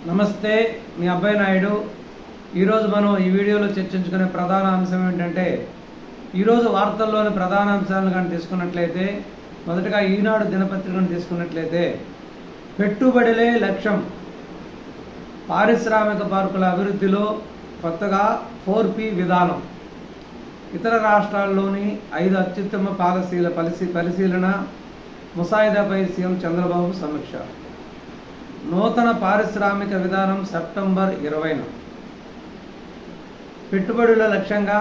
నమస్తే, మీ అబ్బాయి నాయుడు. ఈరోజు మనం ఈ వీడియోలో చర్చించుకునే ప్రధాన అంశం ఏంటంటే, ఈరోజు వార్తల్లోని ప్రధాన అంశాలను కానీ తీసుకున్నట్లయితే, మొదటగా ఈనాడు దినపత్రికను తీసుకున్నట్లయితే, పెట్టుబడులే లక్ష్యం, పారిశ్రామిక పార్కుల అభివృద్ధిలో కొత్తగా 4P విధానం, ఇతర రాష్ట్రాల్లోని 5 అత్యుత్తమ పాలసీల పరిశీలన, ముసాయిదాపై సీఎం చంద్రబాబు సమీక్ష. నూతన పారిశ్రామిక విధానం సెప్టెంబర్ 20న. పెట్టుబడుల లక్ష్యంగా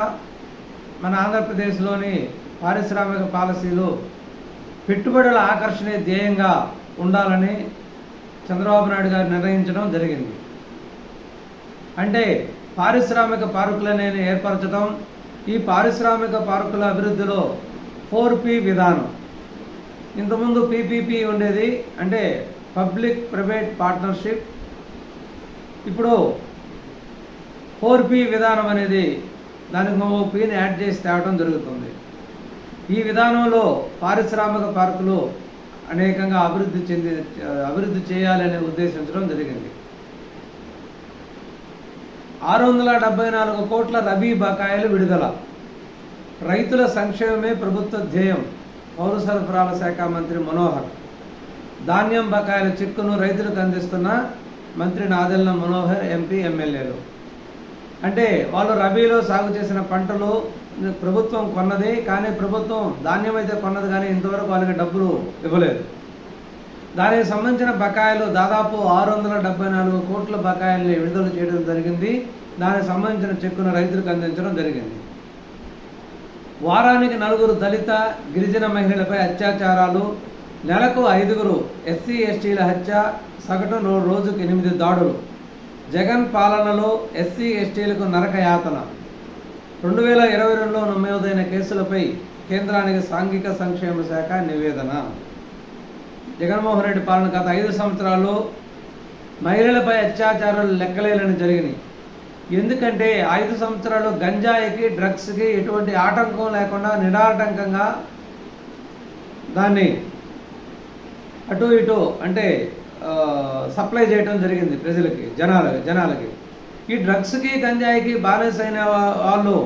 మన ఆంధ్రప్రదేశ్లోని పారిశ్రామిక పాలసీలు పెట్టుబడుల ఆకర్షణే ధ్యేయంగా ఉండాలని చంద్రబాబు నాయుడు గారు నిర్ణయించడం జరిగింది. అంటే పారిశ్రామిక పార్కులను ఏర్పరచడం, ఈ పారిశ్రామిక పార్కుల అభివృద్ధిలో 4P విధానం. ఇంతకుముందు PPP ఉండేది, అంటే పబ్లిక్ ప్రైవేట్ పార్ట్నర్షిప్. ఇప్పుడు 4P విధానం అనేది దానికి మరో Pని యాడ్ చేసి తేవడం జరుగుతుంది. ఈ విధానంలో పారిశ్రామిక పార్కులు అనేకంగా అభివృద్ధి చేయాలని ఉద్దేశించడం జరిగింది. 674 కోట్ల రబీ బకాయిలు విడుదల. రైతుల సంక్షేమమే ప్రభుత్వ ధ్యేయం, పౌర సరఫరాల శాఖ మంత్రి మనోహర్. ధాన్యం బకాయిల చెక్కును రైతులకు అందిస్తున్న మంత్రి నాదెళ్ల మనోహర్, ఎంపీ, ఎమ్మెల్యేలు. అంటే వాళ్ళు రబీలో సాగు చేసిన పంటలు ప్రభుత్వం కొన్నది, కానీ ప్రభుత్వం ధాన్యం అయితే కొన్నది, కానీ ఇంతవరకు వాళ్ళకి డబ్బులు ఇవ్వలేదు. దానికి సంబంధించిన బకాయిలు దాదాపు 674 కోట్ల బకాయిల్ని విడుదల చేయడం జరిగింది. దానికి సంబంధించిన చెక్కును రైతులకు అందించడం జరిగింది. వారానికి 4 దళిత గిరిజన మహిళలపై అత్యాచారాలు, నెలకు 5 SC STల హత్య, సగటు రోజుకు 8 దాడులు. జగన్ పాలనలో SC STలకు నరకయాతన. 2022లో నమోదైన కేసులపై కేంద్రానికి సాంఘిక సంక్షేమ శాఖ నివేదన. జగన్మోహన్ రెడ్డి పాలన గత 5 సంవత్సరాల్లో మహిళలపై అత్యాచారాలు లెక్కలేని జరిగినాయి. ఎందుకంటే 5 సంవత్సరాలు గంజాయికి, డ్రగ్స్కి ఎటువంటి ఆటంకం లేకుండా నిరాటంకంగా దాన్ని అటు ఇటు అంటే సప్లై చేయడం జరిగింది ప్రజలకి, జనాలకి. ఈ డ్రగ్స్కి, గంజాయికి బానిసైన వాళ్ళు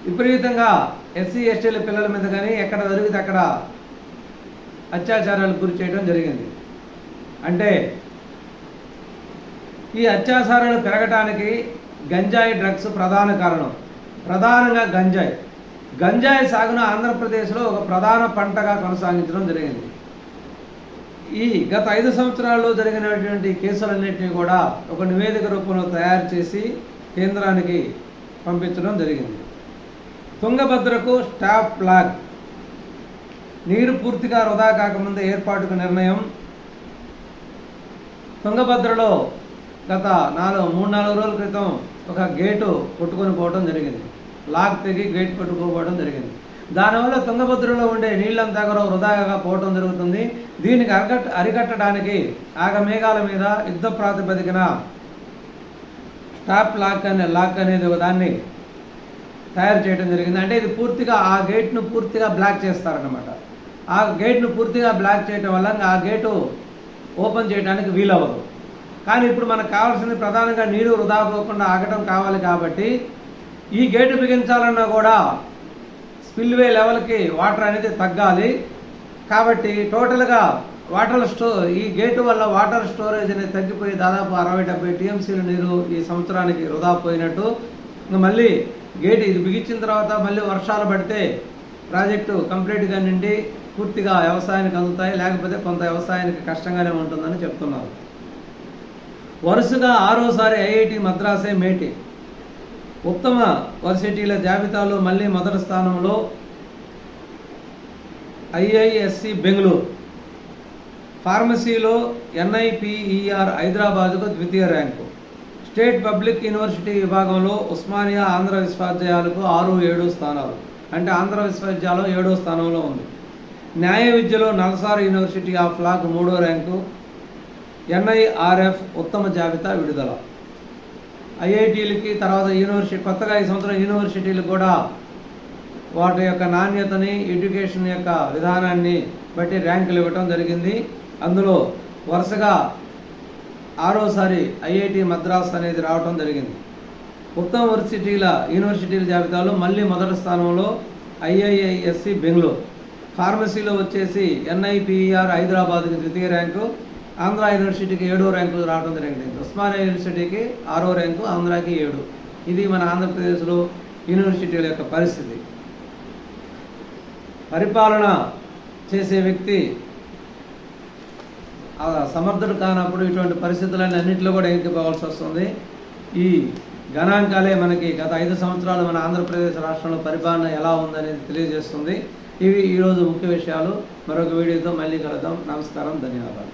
విపరీతంగా SC STల పిల్లల మీద కానీ ఎక్కడ దొరికితే అక్కడ అత్యాచారాలకు గురి చేయడం జరిగింది. అంటే ఈ అత్యాచారాలు పెరగటానికి గంజాయి, డ్రగ్స్ ప్రధాన కారణం. ప్రధానంగా గంజాయి సాగును ఆంధ్రప్రదేశ్లో ఒక ప్రధాన పంటగా కొనసాగించడం జరిగింది. ఈ గత 5 సంవత్సరాల్లో జరిగినటువంటి కేసులన్నింటినీ కూడా ఒక నివేదిక రూపంలో తయారు చేసి కేంద్రానికి పంపించడం జరిగింది. తుంగభద్రకు స్టాప్ ప్లాగ్, నీరు పూర్తిగా వృధా కాకముందే ఏర్పాటుకు నిర్ణయం. తుంగభద్రలో గత 3-4 రోజుల క్రితం ఒక గేటు కొట్టుకొని పోవడం జరిగింది. లాక్ తెగి గేట్ కొట్టుకోపోవడం జరిగింది. దానివల్ల తుంగభద్రలో ఉండే నీళ్ళంతా కూడా వృధాగా పోవడం జరుగుతుంది. దీనికి అరికట్టడానికి ఆగమేఘాల మీద యుద్ధ ప్రాతిపదికన స్టాప్ లాక్ అనేది ఒక దాన్ని తయారు చేయడం జరిగింది. అంటే ఇది పూర్తిగా ఆ గేట్ను పూర్తిగా బ్లాక్ చేస్తారన్నమాట. ఆ గేట్ను పూర్తిగా బ్లాక్ చేయడం వల్ల ఆ గేటు ఓపెన్ చేయడానికి వీలవ్వదు. కానీ ఇప్పుడు మనకు కావాల్సింది ప్రధానంగా నీరు వృధా పోకుండా ఆగటం కావాలి. కాబట్టి ఈ గేటు బిగించాలన్నా కూడా స్పిల్వే లెవెల్కి వాటర్ అనేది తగ్గాలి. కాబట్టి టోటల్గా ఈ గేటు వల్ల వాటర్ స్టోరేజ్ అనేది తగ్గిపోయి దాదాపు 60-70 TMCల నీరు ఈ సంవత్సరానికి వృధా పోయినట్టు. మళ్ళీ గేటు ఇది బిగించిన తర్వాత మళ్ళీ వర్షాలు పడితే ప్రాజెక్టు కంప్లీట్గా నిండి పూర్తిగా వ్యవసాయానికి అందుతాయి, లేకపోతే కొంత వ్యవసాయానికి కష్టంగానే ఉంటుందని చెప్తున్నారు. వరుసగా 6వసారి IIT మద్రాసే మేటి. ఉత్తమ వర్సిటీల జాబితాలో మళ్ళీ మొదటి స్థానంలో IISc బెంగళూరు. ఫార్మసీలో NIPER హైదరాబాద్కు ద్వితీయ ర్యాంకు. స్టేట్ పబ్లిక్ యూనివర్సిటీ విభాగంలో ఉస్మానియా, ఆంధ్ర విశ్వవిద్యాలయాలకు 6-7 స్థానాలు. అంటే ఆంధ్ర విశ్వవిద్యాలయం 7వ స్థానంలో ఉంది. న్యాయ విద్యలో నల్సార్ యూనివర్సిటీ ఆఫ్ లాకు 3వ ర్యాంకు. NIRF ఉత్తమ జాబితా విడుదల. IITలకి తర్వాత కొత్తగా ఈ సంవత్సరం యూనివర్సిటీలు కూడా వాటి యొక్క నాణ్యతని, ఎడ్యుకేషన్ యొక్క విధానాన్ని బట్టి ర్యాంకులు ఇవ్వటం జరిగింది. అందులో వరుసగా 6వసారి ఐఐటి మద్రాస్ అనేది రావడం జరిగింది. ఉత్తమ యూనివర్సిటీల జాబితాలో మళ్ళీ మొదటి స్థానంలో ఐఐఐఎస్సి బెంగళూరు. ఫార్మసీలో వచ్చేసి ఎన్ఐపిఆర్ హైదరాబాద్కి ద్వితీయ ర్యాంకు, ఆంధ్ర యూనివర్సిటీకి 7వ ర్యాంకు రావడం జరిగింది. ఉస్మానియా యూనివర్సిటీకి 6వ ర్యాంకు, ఆంధ్రాకి 7. ఇది మన ఆంధ్రప్రదేశ్లో యూనివర్సిటీల యొక్క పరిస్థితి. పరిపాలన చేసే వ్యక్తి సమర్థుడు కానప్పుడు ఇటువంటి పరిస్థితులన్నీ అన్నింటిలో కూడా ఎగిరిపోవాల్సి వస్తుంది. ఈ గణాంకాలే మనకి గత 5 సంవత్సరాలు మన ఆంధ్రప్రదేశ్ రాష్ట్రంలో పరిపాలన ఎలా ఉందనేది తెలియజేస్తుంది. ఇవి ఈరోజు ముఖ్య విషయాలు. మరొక వీడియోతో మళ్ళీ కలుద్దాం. నమస్కారం, ధన్యవాదాలు.